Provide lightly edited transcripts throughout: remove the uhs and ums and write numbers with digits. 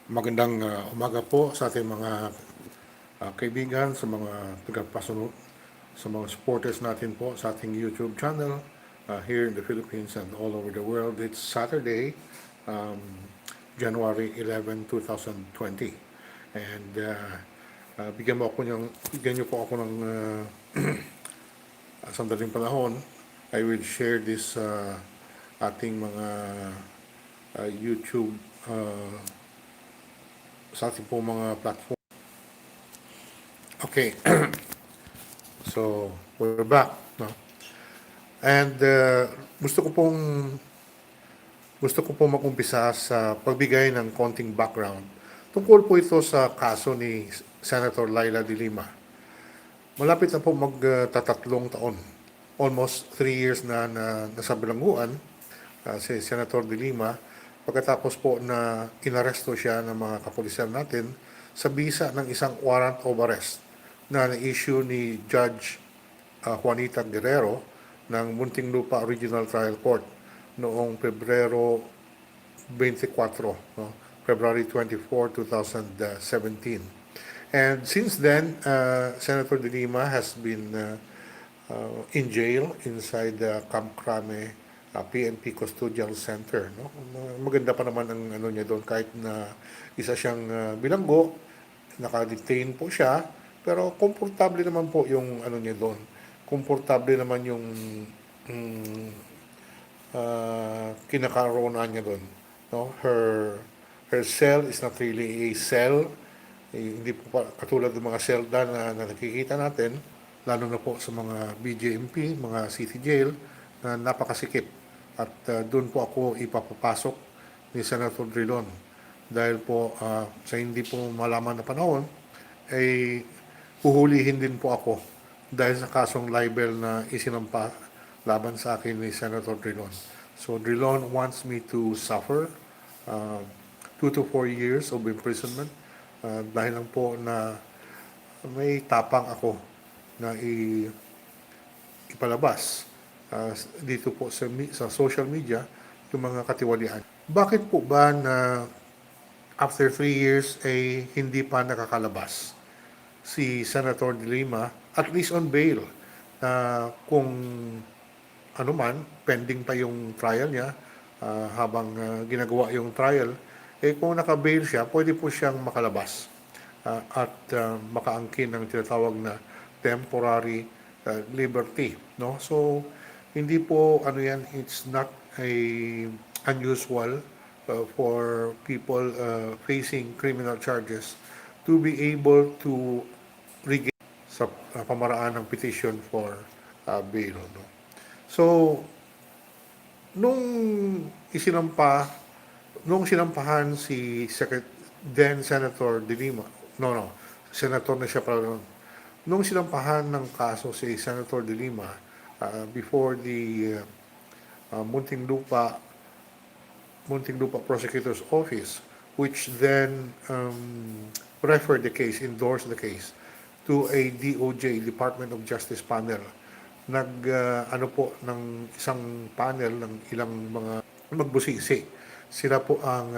Magandang umaga po sa ating mga kaibigan, sa mga tagapasunod, sa mga supporters natin po sa ating YouTube channel here in the Philippines and all over the world. It's Saturday, January 11, 2020. And bigyan niyo po ako ng sandaling panahon. I will share this ating mga YouTube sa ating po mga platform. Okay, so we're back, no? And gusto ko pong mag-umpisa sa pagbigay ng konting background. Tungkol po ito sa kaso ni Senator Laila de Lima. Malapit na po magtatatlong taon. Almost 3 years na nasa bilangguan si Senator de Lima pagkatapos po na inaresto siya ng mga kapulisan natin sa bisa ng isang warrant of arrest na na-issue ni Judge Juanita Guerrero ng Muntinlupa Regional Trial Court noong Pebrero 24, no? February 24, 2017. And since then, Senator de Lima has been in jail inside the Camp Crame PNP Custodial Center. No? Maganda pa naman ang ano niya doon kahit na isa siyang bilanggo, naka-detain po siya, pero komportable naman po yung ano niya doon. Komportable naman yung kinakaroon niya doon. No? Her cell is not really a cell. Hindi po pa, katulad ng mga selda na nakikita natin, lalo na po sa mga BJMP, mga city jail, na napakasikip. At doon po ako ipapapasok ni Senator Drilon. Dahil po sa hindi po malaman na panahon, ay huhulihin din po ako dahil sa kasong libel na isinampa laban sa akin ni Senator Drilon. So Drilon wants me to suffer 2 to 4 years of imprisonment dahil lang po na may tapang ako na ipalabas dito po sa social media yung mga katiwalian. Bakit po ba na after 3 years ay hindi pa nakakalabas si Senator de Lima, at least on bail, kung ano man, pending pa yung trial niya, habang ginagawa yung trial, kung naka-bail siya, pwede po siyang makalabas at makaangkin ng tinatawag na temporary liberty. No? So, hindi po, it's not unusual for people facing criminal charges to be able to regain sa pamaraan ng petition for bail. No? So, nung sinampahan si then Senator de Lima, Senator na siya pala noon. Nung sinampahan ng kaso si Senator de Lima before the Muntinlupa Prosecutor's Office, which then referred the case, endorsed the case to a DOJ, Department of Justice panel. Ng isang panel ng ilang mga magbusisi. Sila po ang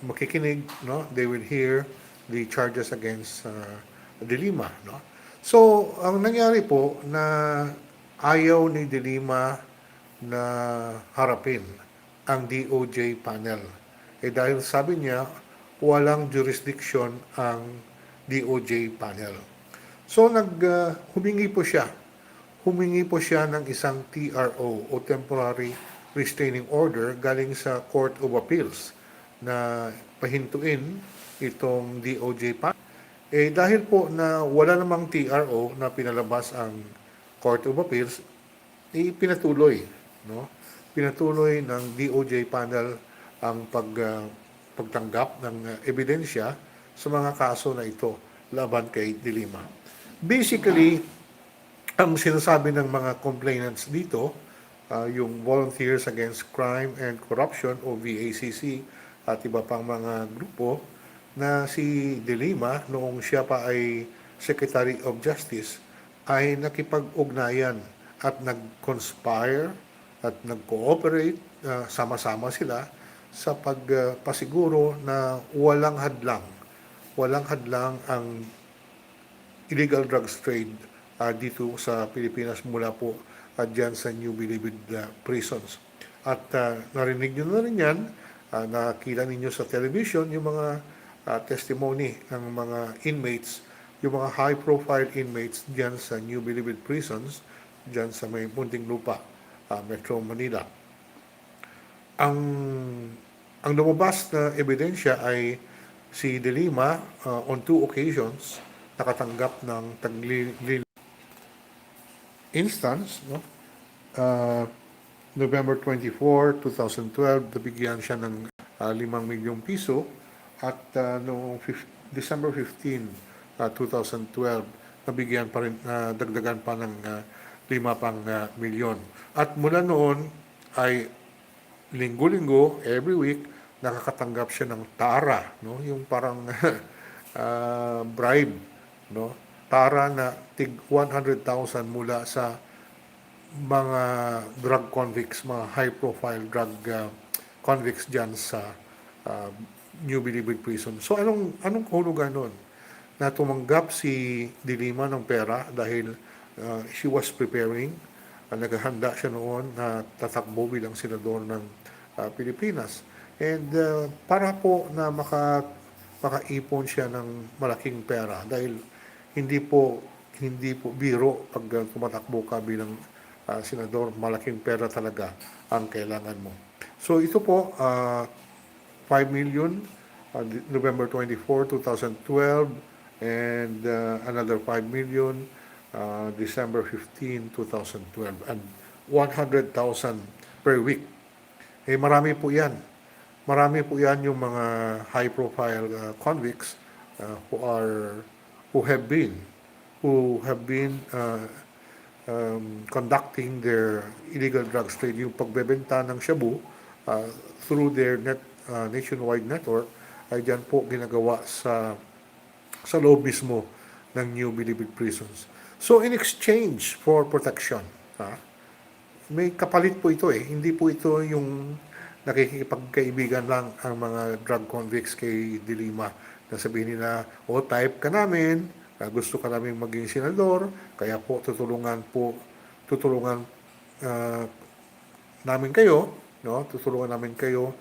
makikinig, no? They will hear the charges against de Lima, no? So, ang nangyari po na ayaw ni de Lima na harapin ang DOJ panel. Dahil sabi niya, walang jurisdiction ang DOJ panel. So, humingi po siya ng isang TRO o Temporary Restraining Order galing sa Court of Appeals na pahintuin itong DOJ panel. Dahil po na wala namang TRO na pinalabas ang Court of Appeals, pinatuloy, no? Pinatuloy ng DOJ panel ang pagtanggap ng ebidensya sa mga kaso na ito laban kay de Lima. Basically, ang sinasabi ng mga complainants dito, yung Volunteers Against Crime and Corruption o VACC at iba pang mga grupo, na si de Lima, noong siya pa ay Secretary of Justice, ay nakipag-ugnayan at nag-conspire at nag-cooperate, sama-sama sila sa pagpasiguro na walang hadlang ang illegal drugs trade dito sa Pilipinas mula po dyan sa New Bilibid prisons. At narinig nyo na rin yan, nakita ninyo sa television yung mga testimony ng mga inmates, yung mga high-profile inmates dyan sa New Bilibid prisons, dyan sa may Muntinlupa, Metro Manila. Ang lumabas na ebidensya ay si De Lima on 2 occasions nakatanggap ng taglili instance, no? November 24, 2012, nabigyan siya ng 5 milyong piso at noong December 15, 2012, nabigyan pa rin, dagdagan pa ng 5 milyon. At mula noon ay linggo-linggo, every week, nakakatanggap siya ng tara, no? Yung parang bribe, no? Tara na tig 100,000 mula sa mga drug convicts, mga high-profile drug convicts dyan sa New Bilibid Prison. So anong kahulugan nun? Na tumanggap si De Lima ng pera dahil she was preparing, naghahanda siya noon na tatakbo bilang senador ng Pilipinas. And para po na makaipon siya ng malaking pera dahil hindi po biro pag tumatakbo ka bilang senador, malaking pera talaga ang kailangan mo. So ito po 5 million November 24, 2012 and another 5 million December 15, 2012 and 100,000 per week. Eh marami po 'yan. Marami po 'yan yung mga high profile convicts who have been conducting their illegal drugs trade, yung pagbebenta ng shabu through their nationwide network ay dyan po ginagawa sa loob mismo ng New Bilibid prisons. So in exchange for protection, may kapalit po ito eh. Hindi po ito yung nakikipagkaibigan lang ang mga drug convicts kay De Lima na sabihin nila, type ka namin, gusto ka namin maging senador, kaya po tutulungan namin kayo, no? Tutulungan namin kayo.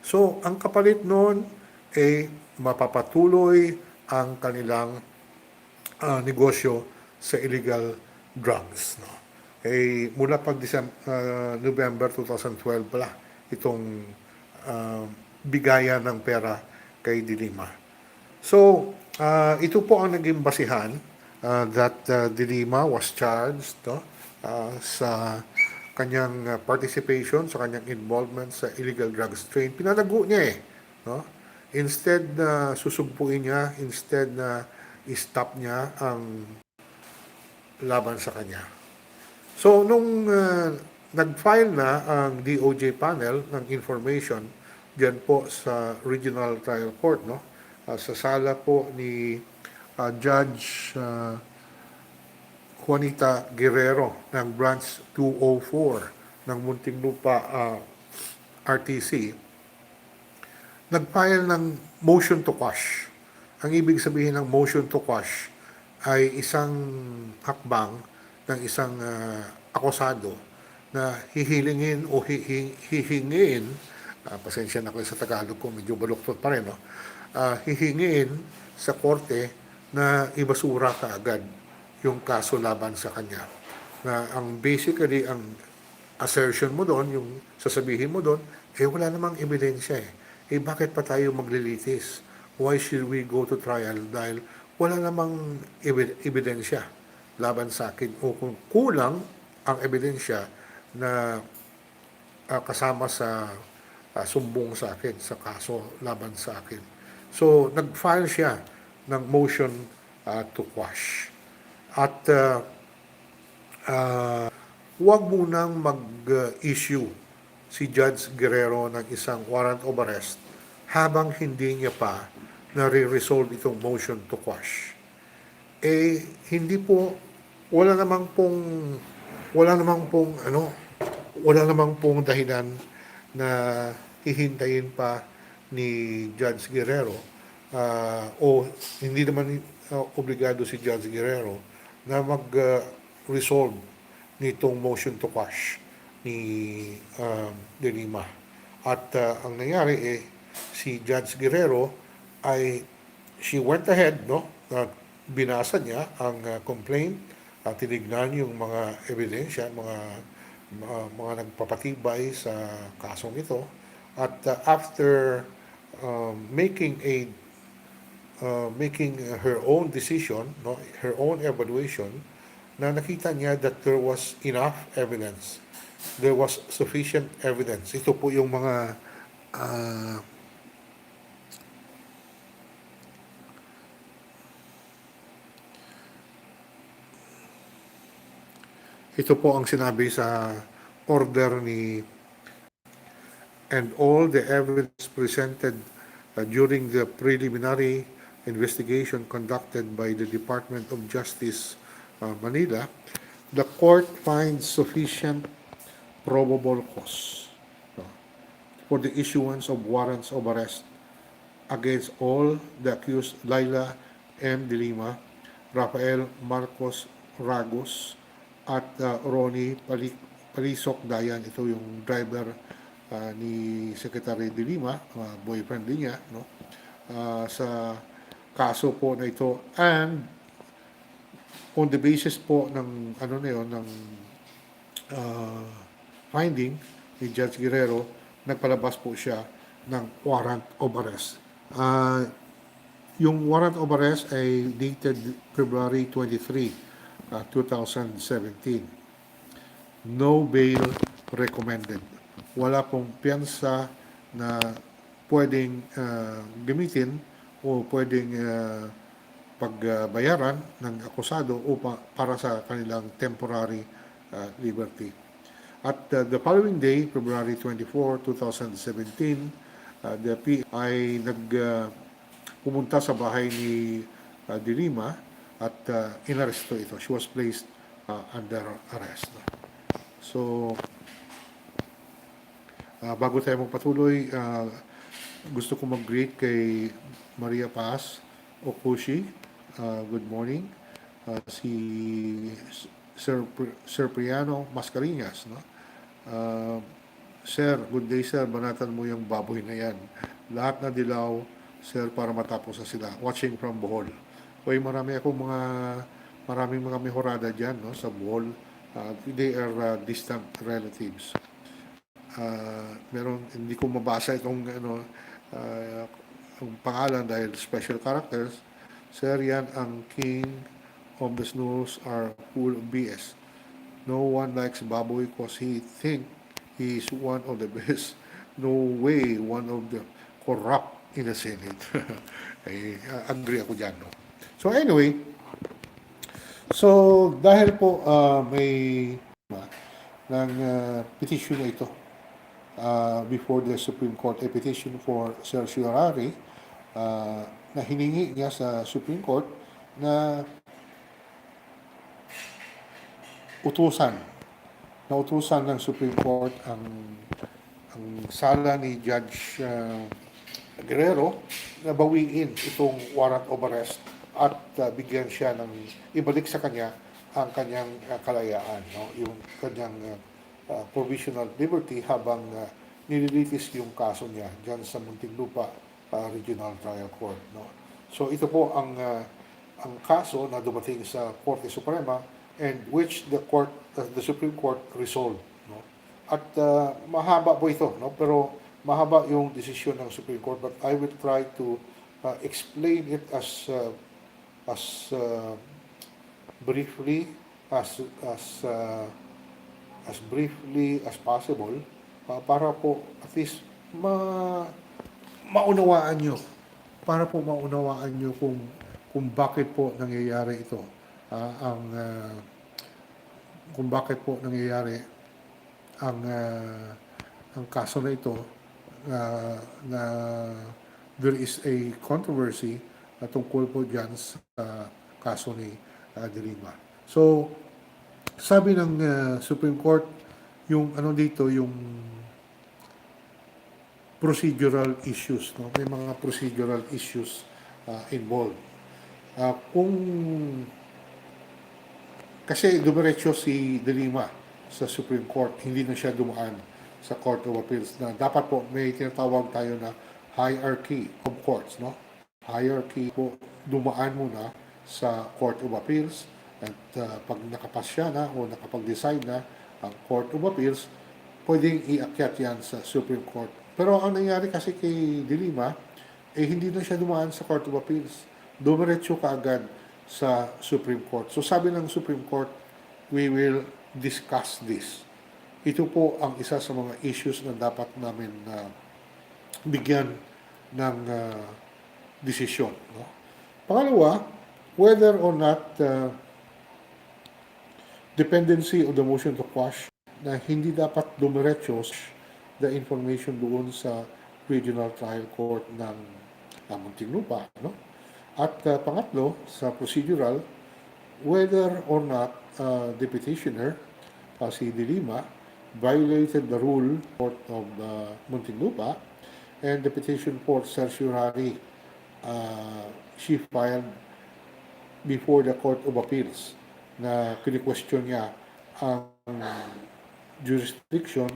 So, ang kapalit noon ay mapapatuloy ang kanilang negosyo sa illegal drugs, no? Eh mula pag November 2012 pala itong bigayan ng pera kay De Lima. So, ito po ang naging basihan that De Lima was charged, no, sa kanyang participation, sa kanyang involvement sa illegal drugs trade. Pinalago niya eh. No? Instead na susugpuin niya, instead na i-stop niya ang laban sa kanya. So, nung nag-file na ang DOJ panel ng information diyan po sa Regional Trial Court, no? Sa sala po ni Judge Juanita Guerrero ng Branch 204 ng Muntinlupa RTC, nag-file ng motion to quash. Ang ibig sabihin ng motion to quash ay isang hakbang ng isang akusado na hihilingin o hihingin, pasensya na ko sa Tagalog ko, medyo baluktot pa rin, no? Hihingin sa korte na ibasura kaagad yung kaso laban sa kanya. Na ang basically, ang assertion mo doon, yung sasabihin mo doon, wala namang ebidensya eh. Bakit pa tayo maglilitis? Why should we go to trial? Dahil wala namang ebidensya laban sa akin. O kung kulang ang ebidensya na kasama sa sumbong sa akin, sa kaso laban sa akin. So, nag-file siya ng motion to quash. At huwag munang mag-issue si Judge Guerrero ng isang warrant of arrest habang hindi niya pa nare-resolve itong motion to quash. Hindi po, wala namang pong dahilan na hihintayin pa ni Judge Guerrero o hindi naman obligado si Judge Guerrero na mag-resolve nitong motion to quash ni De Lima. At ang nangyari si Judge Guerrero ay she went ahead, no? Binasa niya ang complaint at tinignan yung mga ebidensya, mga nagpapatibay sa kasong ito. At after making her own decision, no, her own evaluation, na nakita niya that there was enough evidence. There was sufficient evidence. Ito po yung mga uh, ito po ang sinabi sa order ni and all the evidence presented during the preliminary investigation conducted by the Department of Justice Manila, the court finds sufficient probable cause for the issuance of warrants of arrest against all the accused Laila M. De Lima, Rafael Marcos Ragos, at Ronnie Palisok Dayan. Ito yung driver ni Secretary De Lima, boyfriend din niya, no? Sa kaso po na ito. And on the basis po ng ano na yun, ng finding ni Judge Guerrero, nagpalabas po siya ng warrant of arrest. Yung warrant of arrest ay dated February 23, 2017. No bail recommended. Wala pong piyansa na pwedeng gamitin o pwedeng pagbayaran ng akusado para sa kanilang temporary liberty. At the following day, February 24, 2017, the PI ay pumunta sa bahay ni De Lima at inaresto ito. She was placed under arrest. So, bago tayo magpatuloy, gusto ko mag-greet kay Maria Paz Okushi. Good morning. Si Sir Priano Mascarinhas, no? Sir, good day sir, banatan mo yung baboy na yan. Lahat na dilaw, sir, para matapos na sila. Watching from Bohol. Okay, maraming mga mehorada dyan, no, sa Bohol. They are distant relatives. Hindi ko mabasa itong ang pangalan dahil special characters. Sir, yan ang king of the snows are full of BS. No one likes baboy because he think he is one of the best. No way one of the corrupt in the Senate. Agree ako dyan. No? So anyway, dahil po may ng petition na ito before the Supreme Court, a petition for certiorari na hiningi niya sa Supreme Court na utusan ng Supreme Court ang sala ni Judge Guerrero na bawiin itong warrant of arrest at bigyan siya ng ibalik sa kanya ang kanyang kalayaan, no? Yung kanyang provisional liberty habang nililitis yung kaso niya diyan sa Muntinlupa Regional Trial Court, no? So ito po ang kaso na dumating sa Korte Suprema and which the Supreme Court resolved, no? At mahaba po ito, no? Pero mahaba yung desisyon ng Supreme Court, but I will try to explain it as briefly as briefly as possible para po at least maunawaan nyo, kung bakit po nangyayari ito, kung bakit po nangyayari ang kaso na ito, na there is a controversy tungkol po dyan sa kaso ni De Lima. So, sabi ng Supreme Court, yung ano dito, yung procedural issues, no? May mga procedural issues involved. Kung kasi dumiretso si De Lima sa Supreme Court, hindi na siya dumaan sa Court of Appeals na dapat po may tinatawag tayo na hierarchy of courts, no? Hierarchy po, dumaan muna sa Court of Appeals at pag nakapas siya na o nakapag-decide na ang Court of Appeals, pwedeng iakyat yan sa Supreme Court. Pero ang nangyari kasi kay De Lima, hindi na siya dumaan sa Court of Appeals. Dumiretso kaagad sa Supreme Court. So sabi ng Supreme Court, we will discuss this. Ito po ang isa sa mga issues na dapat namin bigyan ng desisyon. No? Pangalawa, whether or not dependency of the motion to quash na hindi dapat dumiretso the information doon sa Regional Trial Court ng Muntinlupa. No? At pangatlo, sa procedural, whether or not the petitioner, si De Lima, violated the rule of Muntinlupa and the petition for certiorari she filed before the Court of Appeals na kini-question niya ang jurisdiction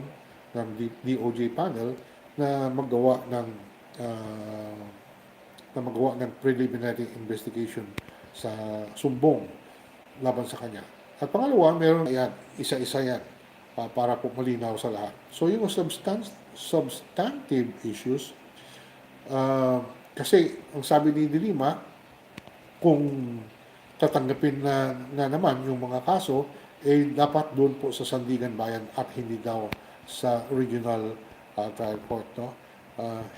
ng DOJ panel na magawa ng preliminary investigation sa sumbong laban sa kanya. At pangalawa, meron yan, isa-isa yan para po malinaw sa lahat. So yung substantive issues, kasi ang sabi ni De Lima, kung tatanggapin na naman yung mga kaso, dapat doon po sa Sandigan Bayan at hindi daw sa Regional Trial Court. No?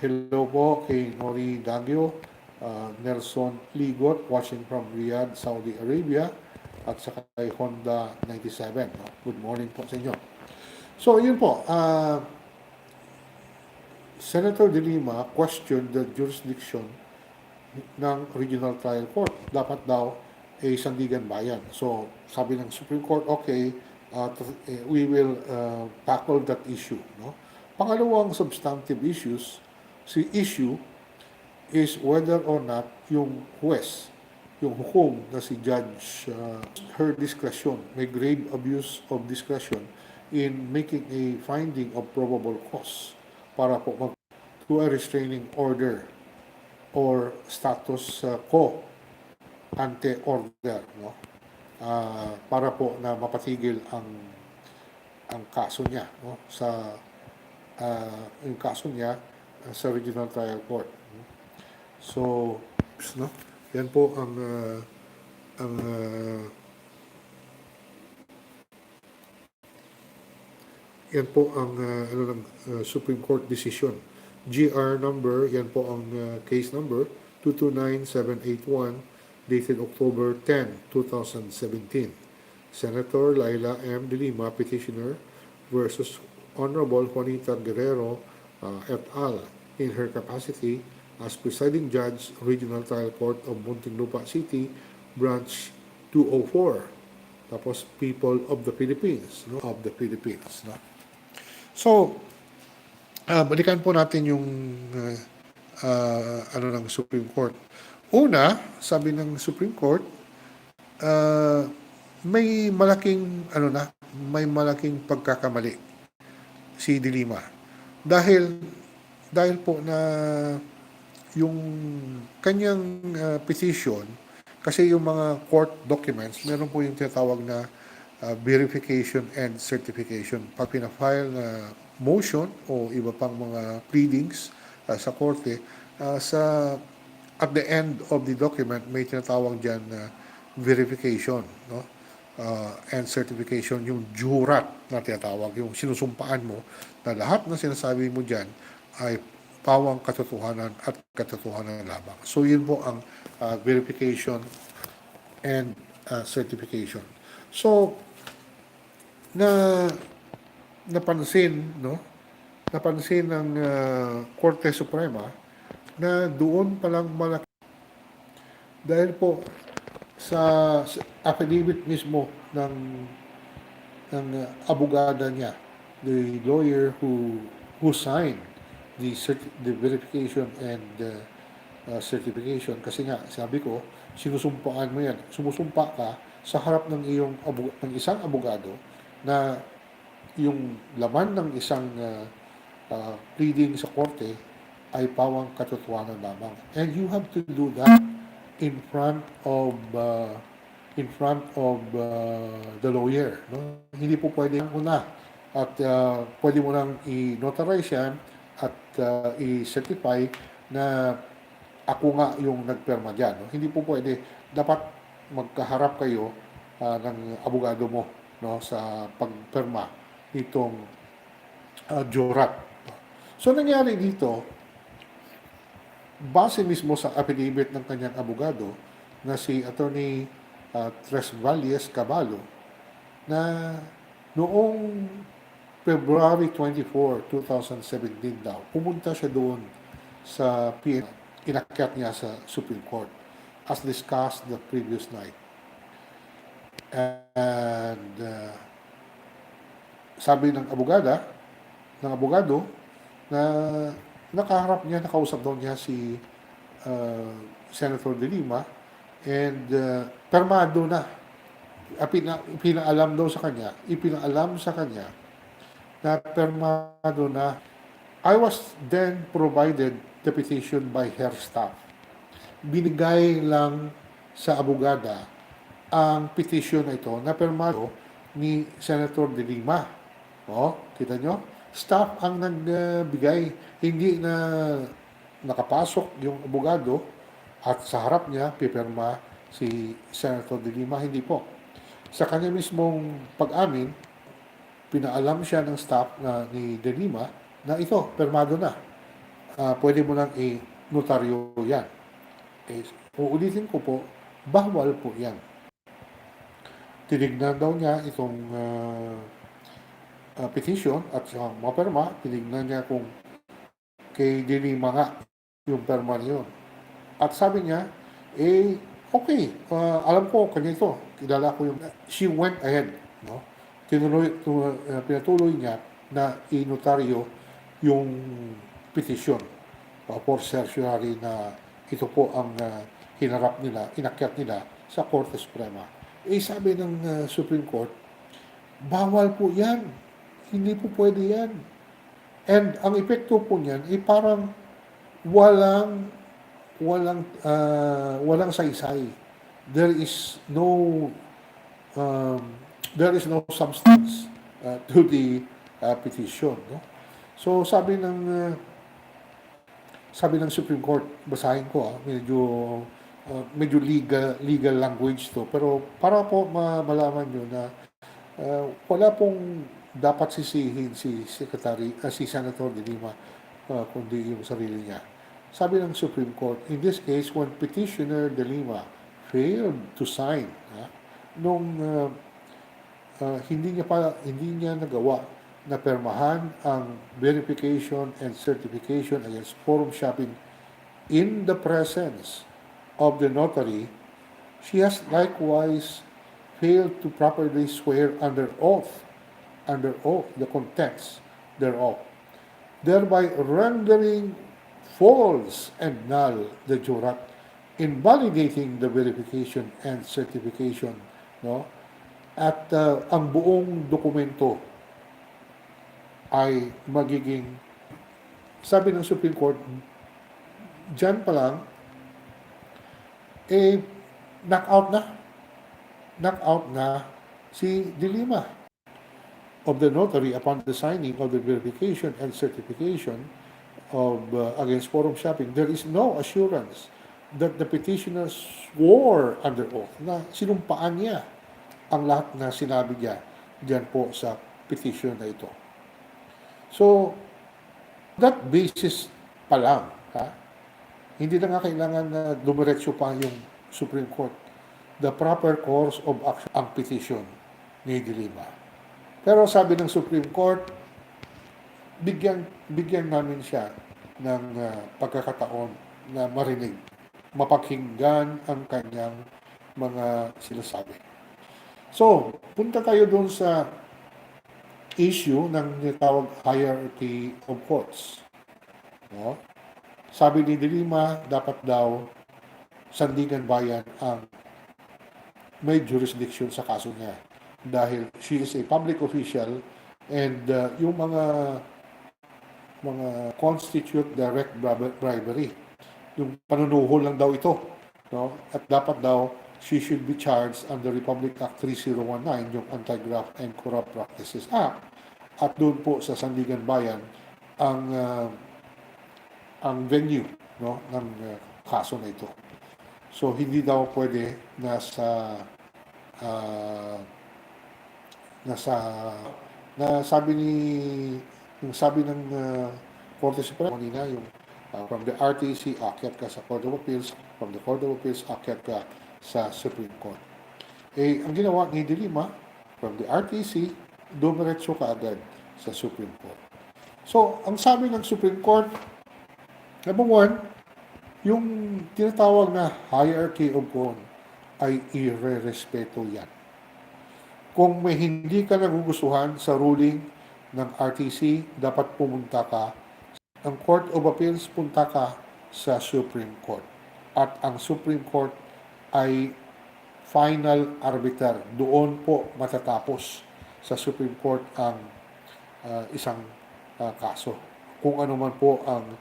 Hello po kay Nori Dagyo, Nelson Ligot, watching from Riyadh, Saudi Arabia, at saka kay Honda 97. No? Good morning po sa inyo. So, yun po. Senator De Lima questioned the jurisdiction ng Regional Trial Court. Dapat daw Sandigan Bayan. So, sabi ng Supreme Court, okay, we will tackle that issue. No? Pangalawang substantive issue is whether or not yung huwes, yung hukom na si Judge, her discretion, may grave abuse of discretion in making a finding of probable cause para po to a restraining order or status quo ante order, no? Para po na mapatigil ang kaso niya, no? Sa yung kaso niya sa Regional Trial Court. So, no? Yan po ang yan po ang Supreme Court decision. GR number, yan po ang case number 229781 dated October 10, 2017. Senator Laila M. De Lima, petitioner, versus Honorable Juanita Guerrero et al. In her capacity as presiding judge, Regional Trial Court of Muntinlupa City, Branch 204. Tapos, People of the Philippines, no? Of the Philippines, no? So, balikan po natin yung ng Supreme Court. Una, sabi ng Supreme Court, may malaking pagkakamali si De Lima. Dahil po na yung kanyang petition, kasi yung mga court documents, meron po yung tinatawag na verification and certification. Pag pinafile na motion o iba pang mga pleadings sa korte, at the end of the document, may tinatawag dyan na verification, no? And certification, yung jurat na tinatawag, yung sinusumpaan mo na lahat na sinasabi mo dyan ay pawang katotohanan at katotohanan lamang. So, yun po ang verification and certification. So, napansin ng Korte Suprema na doon palang malaki dahil po sa affidavit mismo ng abogada niya, the lawyer who signed the verification and certification. Kasi nga, sabi ko, sinusumpaan mo yan. Sumusumpa ka sa harap ng isang abogado na yung laman ng isang pleading sa korte ay pawang katotohanan lamang. And you have to do that in front of the lawyer. No? Hindi po pwede una at pwede mo nang i-notarize yan at i-certify na ako nga yung nagperma dyan. No? Hindi po pwede. Dapat magkaharap kayo ng abogado mo, no, sa pagperma nitong jurat. So nangyari dito, base mismo sa affidavit ng kanyang abogado na si Attorney Tres Valles Caballo, na noong February 24, 2017 daw, pumunta siya doon sa PN, inakyat niya sa Supreme Court as discussed the previous night. And sabi ng abogado na nakaharap niya, nakausap daw niya si Senator De Lima and permado na. Ipinaalam sa kanya na permado na. I was then provided the petition by her staff. Binigay lang sa abogada ang petition na ito na permado ni Senator De Lima. Kita nyo? Staff ang nagbigay. Hindi na nakapasok yung abogado at sa harap niya pipirma si Senator De Lima. Hindi po. Sa kanya mismong pag-amin, pinaalam siya ng staff ni De Lima na ito, permado na. Pwede mo lang i-notaryo yan. Uulitin ko po, bawal po yan. Tinignan daw niya itong petition at maperma, tinignan niya kung kay De Lima nga yung perma niyon. At sabi niya, okay, alam ko kanya ito, kilala ko yung... She went ahead, no? Pinatuloy niya na inotaryo yung petition for certiorari na ito po ang hinarap nila, inakyat nila sa Korte Suprema. Sabi ng Supreme Court, bawal po yan. Hindi po pwede yan. And ang epekto po niyan ay parang walang saysay. There is no substance to the petition. No? So sabi ng Supreme Court, basahin ko, medyo legal language to, pero para po malaman nyo na wala pong dapat sisihin si Senator De Lima, kundi yung sarili niya. Sabi ng Supreme Court, in this case, when petitioner De Lima failed to sign, nung hindi niya nagawa na permahan ang verification and certification against forum shopping in the presence of the notary, she has likewise failed to properly swear under oath the contents thereof, thereby rendering false and null the jurat, invalidating the verification and certification, no? At ang buong dokumento ay magiging, sabi ng Supreme Court, dyan pa lang, knock-out na si De Lima of the notary upon the signing of the verification and certification of against forum shopping. There is no assurance that the petitioner swore under oath na sinumpaan niya ang lahat na sinabi niya diyan po sa petition na ito. So, that basis pa lang, hindi na nga kailangan na dumiretso pa yung Supreme Court. The proper course of action ang petition ni De Lima. Pero sabi ng Supreme Court, bigyan namin siya ng pagkakataon na marinig, mapakinggan ang kanyang mga sinasabi. So, punta tayo doon sa issue ng tinatawag hierarchy of courts. No? Sabi ni De Lima, dapat daw Sandigan Bayan ang may jurisdiction sa kaso niya dahil she is a public official and yung mga constitute direct bribery. Yung panunuhol lang daw ito. No? At dapat daw she should be charged under Republic Act 3019, yung Anti-Graft and Corrupt Practices Act. At doon po sa Sandigan Bayan ang ang venue, no, ng kaso na ito. So hindi daw pwede uh, nasa na sabi ni yung sabi ng Korte Suprema kanina, yung from the RTC akyat ka sa Court of Appeals, from the Court of Appeals akyat ka sa Supreme Court. Eh ang ginawa ni De Lima, from the RTC dumiretso ka agad sa Supreme Court. So ang sabi ng Supreme Court, number one, yung tinatawag na hierarchy of court ay ire-respeto yan. Kung may hindi ka nagugustuhan sa ruling ng RTC, dapat pumunta ka ng Court of Appeals, punta ka sa Supreme Court. At ang Supreme Court ay final arbiter. Doon po matatapos sa Supreme Court ang isang kaso. Kung ano man po ang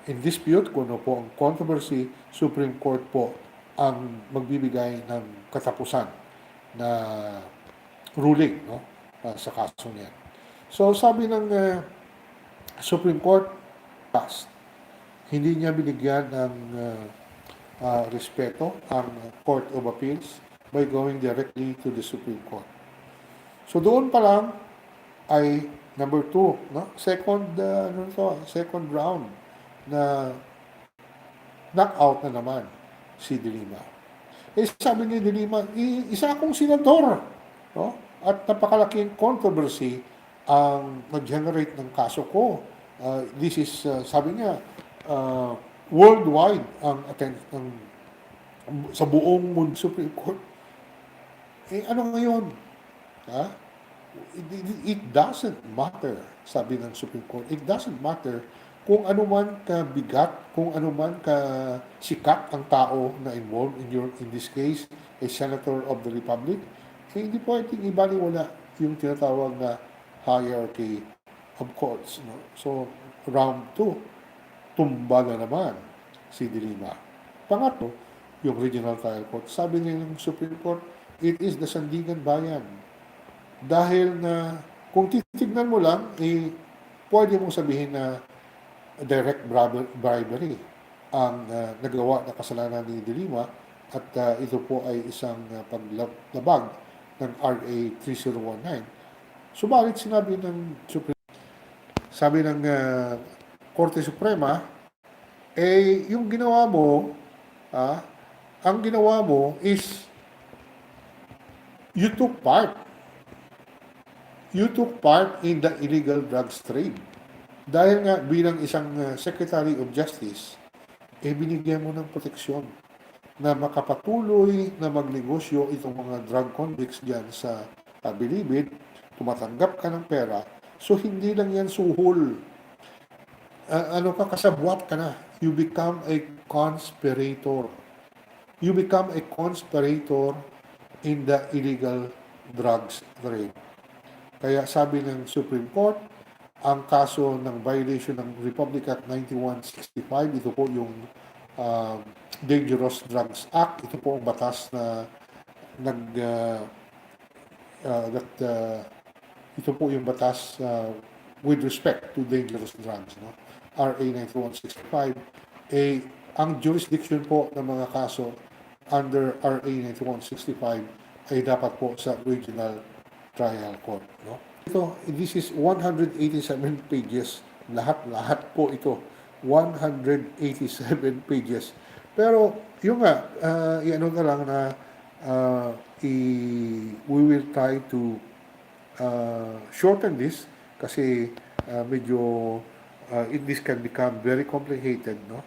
in dispute, kung ano po ang controversy, Supreme Court po ang magbibigay ng katapusan na ruling, no, sa kaso niyan. So sabi ng Supreme Court, passed. Hindi niya binigyan ng respeto ang Court of Appeals by going directly to the Supreme Court. So doon pa lang ay number 2, no? Second round na knockout na naman si De Lima. Eh sabi ni De Lima, isa akong senador, no? At napakalaking controversy ang nag-generate ng kaso ko. This is, sabi niya, worldwide ang sa buong mundo Supreme Court. Eh ano ngayon? Ha? It doesn't matter, sabi ng Supreme Court. It doesn't matter kung ano man kabigat, kung ano man sikat ang tao na involved in this case, a senator of the Republic, eh, hindi pwedeng ibaliwala yung tinatawag na hierarchy of courts. No? So, round 2, tumba na naman si De Lima. Pangatlo, yung Regional Trial Court. Sabi ng Supreme Court, it is the Sandigan Bayan. Dahil na, kung titignan mo lang, eh, pwede mong sabihin na direct bribery ang nagawa na kasalanan ni De Lima at ito po ay isang paglabag ng RA 3019. Subalit sinabi ng sabi ng Korte Suprema, eh yung ginawa mo, ang ginawa mo is you took part in the illegal drugs trade. Dahil nga bilang isang Secretary of Justice, eh binigyan mo ng proteksyon na makapatuloy na magnegosyo itong mga drug convicts dyan sa Bilibid, tumatanggap ka ng pera, so hindi lang yan suhol. Kasabwat ka na. You become a conspirator. You become a conspirator in the illegal drugs trade. Kaya sabi ng Supreme Court, ang kaso ng violation ng Republic Act 9165, ito po yung Dangerous Drugs Act, ito po ang batas na ito po yung batas with respect to dangerous drugs, no? RA 9165. Ang jurisdiction po ng mga kaso under RA 9165 ay dapat po sa Regional Trial Court, no? This is 187 pages. Lahat po ito. 187 pages. Pero, yung nga, i-ano na lang na we will try to shorten this kasi medyo this can become very complicated, no?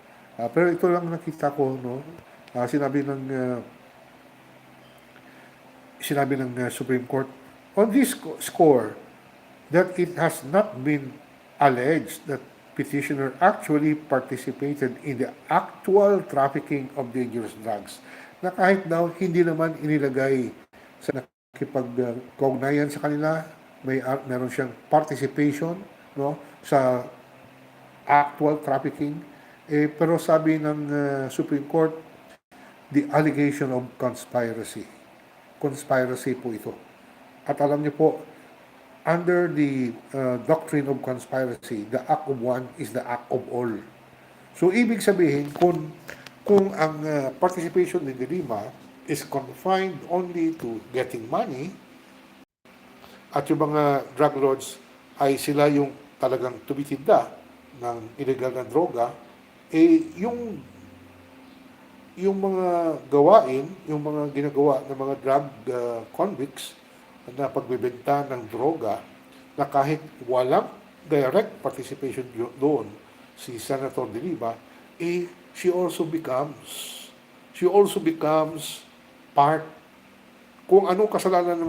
Pero ito lang nakita ko, no? Sinabi ng Supreme Court on this score that it has not been alleged that petitioner actually participated in the actual trafficking of dangerous drugs na kahit daw hindi naman inilagay sa nakipag-kaugnayan sa kanila, meron siyang participation, no, sa actual trafficking. Pero sabi ng Supreme Court, the allegation of conspiracy. Conspiracy po ito. At alam niyo po, under the doctrine of conspiracy, the act of one is the act of all. So, ibig sabihin, kung ang participation ni De Lima is confined only to getting money, at yung mga drug lords ay sila yung talagang tumitinda ng illegal na droga, yung mga gawain, yung mga ginagawa ng mga drug convicts na pagbebenta ng droga na kahit walang direct participation doon si Senator De Lima, she also becomes part kung anong kasalanan ng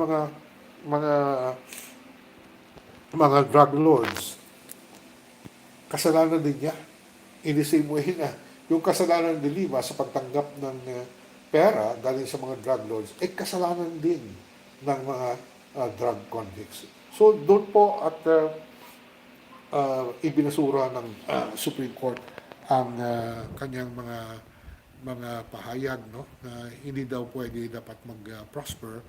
mga drug lords, kasalanan din niya. In the same way na yung kasalanan ni Lima sa pagtanggap ng pera galing sa mga drug lords, kasalanan din ng mga drug convicts. So doon po at ibinasura ng Supreme Court ang kanyang mga pahayag, no, na hindi daw pwede dapat mag-prosper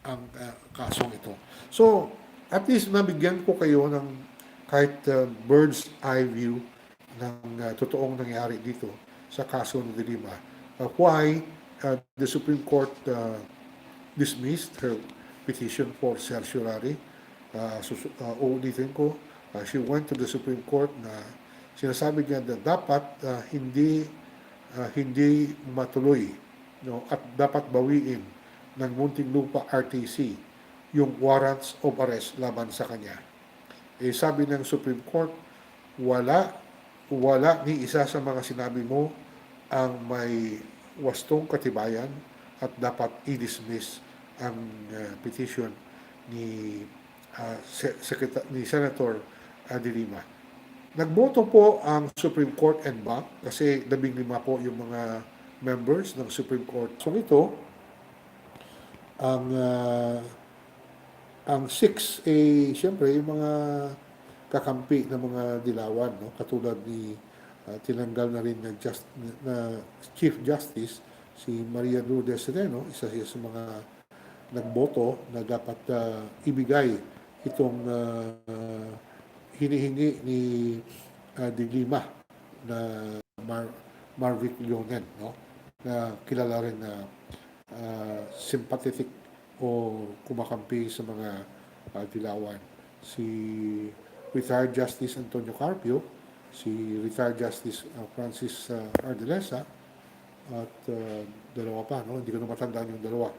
ang kasong ito. So at least nabigyan ko kayo ng kahit bird's eye view ng totoong nangyari dito sa kaso ng De Lima. Why the Supreme Court dismissed her petition for certiorari. Uulitin ko, she went to the Supreme Court na sinasabi niya na dapat hindi matuloy, no, at dapat bawiin ng Muntinlupa RTC yung warrants of arrest laban sa kanya. Sabi ng Supreme Court, wala ni isa sa mga sinabi mo ang may wastong katibayan at dapat i-dismiss ang petition ni Senator De Lima. Nagboto po ang Supreme Court en banc kasi 15 po yung mga members ng Supreme Court. So ito, ang 6 siyempre yung mga kakampi ng mga dilawan, no, katulad ni tinanggal na rin na Chief Justice si Maria Lourdes Sereno, isa siya sa mga nagboto na dapat ibigay itong hinihingi ni De Lima na Marvick Leonen, no, na kilala rin na sympathetic o kumakampi sa mga dilawan. Si retired Justice Antonio Carpio, si retired Justice Francis Ardelesa, at dalawa pa, no? Hindi ko na matandaan yung dalawa.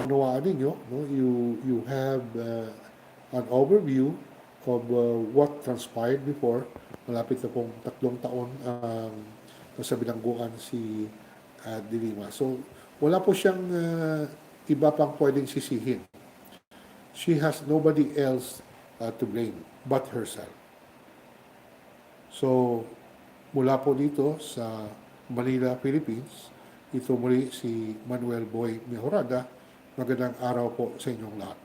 Nawaan ninyo, no? You have an overview of what transpired before. Malapit na pong 3 taon nasa bilangguan si De Lima. So, wala po siyang iba pang pwedeng sisihin. She has nobody else to blame but herself. So, mula po dito sa Manila, Philippines, ito muli si Manuel Boy Mejorada. Magandang araw po sa inyong lahat.